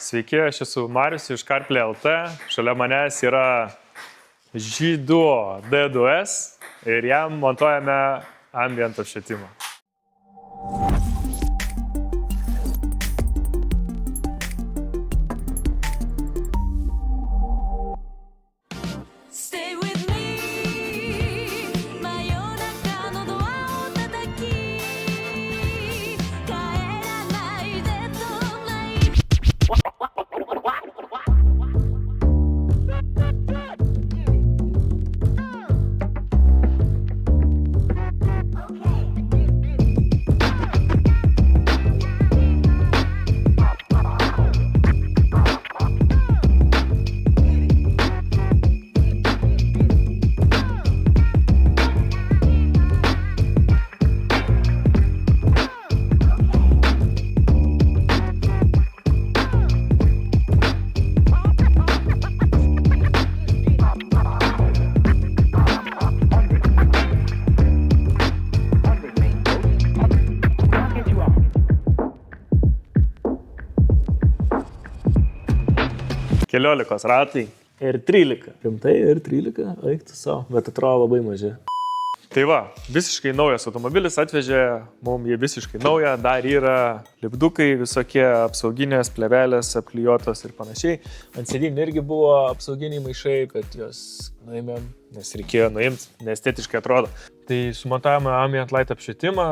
Sveiki, aš esu Marius iš CarPlay LT. Šalia manęs yra Žyduo D2S ir jam montuojame ambient apšvietimą. Keliolikos ratai ir 13. Rimtai ir 13, eiktų savo, bet atrodo labai maži. Tai va, visiškai naujas automobilis atvežė, mums jie visiškai nauja, dar yra lipdukai, visokie apsauginės, plevelės, apklijuotos ir panašiai. Ant sėdynų irgi buvo apsauginiai maišai, bet juos nuėmėm, nes reikėjo nuimti, neestetiškai atrodo. Tai sumontavome ambient light apšvietimą,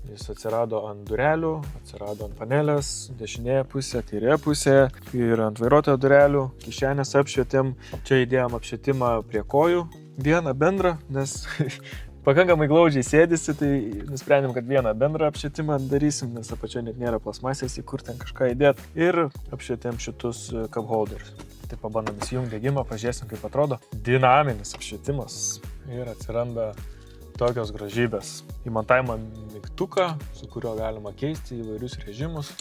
jis atsirado ant durelių, atsirado ant panelės, dešinėje pusėje, kairėje pusėje ir ant vairuotojo durelių, kišenės apšvietėm. Čia įdėjom apšvietimą prie kojų, vieną bendrą, nes pakankamai glaudžiai sėdisi, tai nusprendėm, kad vieną bendrą apšvietimą darysim, nes apačioje net nėra plasmasės, į kur ten kažką įdėti. Ir apšvietėm šitus cup holderius. Tai pabandom įsijungti degimą, pažiūrėsim, kaip atrodo. Dinaminis apšvietimas ir atsiranda tokios gražybės. Įmontavimo mygtuką, su kuriuo galima keisti įvairius režimus.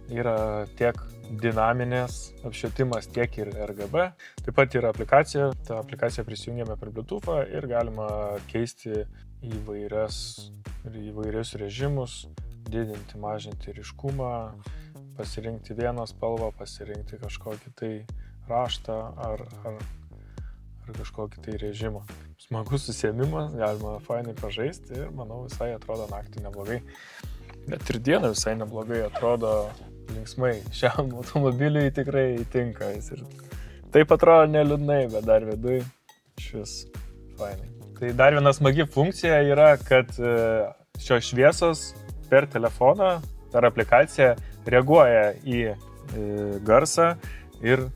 Yra tiek dinaminės apšvietimas, tiek ir RGB. Taip pat yra aplikacija. Ta aplikacija prisijungiame per Bluetooth'ą ir galima keisti įvairius režimus, didinti, mažinti ryškumą, pasirinkti vieną spalvą, pasirinkti kažkokį tai raštą ar kažkokį tai režimą. Smagus užsiėmimas, galima fainai pažaisti ir manau visai atrodo naktį neblogai. Net ir dieną visai neblogai atrodo linksmai. Šiam automobiliui tikrai tinka jis ir taip atrodo neliūdnai, bet dar viduj šis fainai. Tai dar viena smagi funkcija yra, kad šios šviesos per telefoną, per aplikaciją reaguoja į garsą ir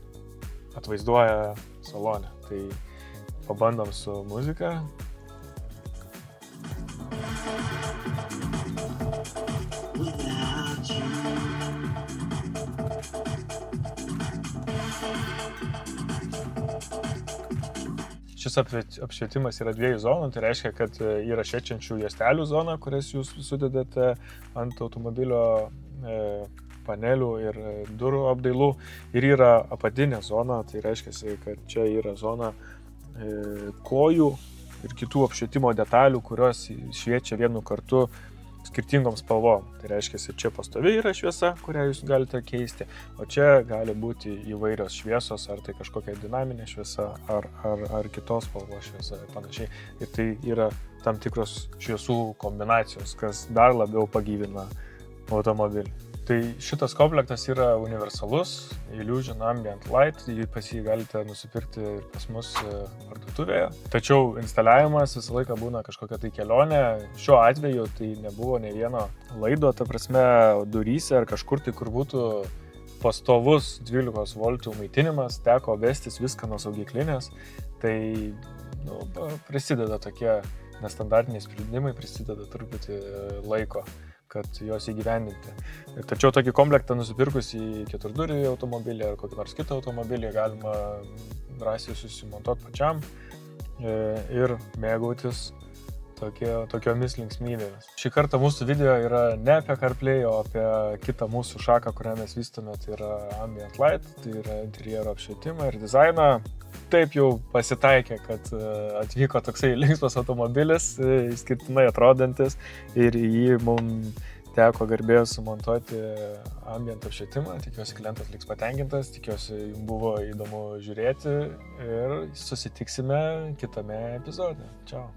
atvaizduoja salone. Tai pabandom su muzika. Šis apšvietimas yra 2 zonų, tai reiškia, kad yra šviečiančių juostelių zona, kurias jūs sudedate ant automobilio panelių ir durų apdailų. Ir yra apatinė zona, tai reiškia, kad čia yra zona kojų ir kitų apšvietimo detalių, kurios šviečia vienu kartu skirtingom spalvom. Tai reiškia, čia pastovi yra šviesa, kurią jūs galite keisti, o čia gali būti įvairios šviesos, ar tai kažkokia dinaminė šviesa, ar kitos spalvos šviesa ir panašiai. Ir tai yra tam tikros šviesų kombinacijos, kas dar labiau pagyvina automobilį. Tai šitas komplektas yra universalus, Illusion Ambient Light, pas jį galite nusipirkti ir pas mus parduotuvėje. Tačiau instaliavimas visą laiką būna kažkokia tai kelionė. Šiuo atveju tai nebuvo nei vieno laido, ta prasme, duryse ar kažkur tai, kur būtų pastovus 12 voltų maitinimas, teko vestis viską nuo saugiklinės. Tai prisideda tokie nestandartiniai sprendimai, prisideda truputį laiko, kad juos įgyvendinti. Tačiau tokį komplektą nusipirkus į keturdurį automobilį ar kokį nors kitą automobilį galima drąsiai susimontuoti pačiam ir mėgautis tokiomis linksmybėmis. Šį kartą mūsų video yra ne apie CarPlay, o apie kitą mūsų šaką, kurią mes vystome, tai yra Ambient Light, tai yra interjero apšvietimą ir dizainą. Taip jau pasitaikė, kad atvyko toksai linksmas automobilis, išskirtinai atrodantis ir jį mums teko garbė sumontuoti ambient apšvietimą, tikiuosi klientas liks patenkintas, tikiuosi jums buvo įdomu žiūrėti ir susitiksime kitame epizode. Čiau.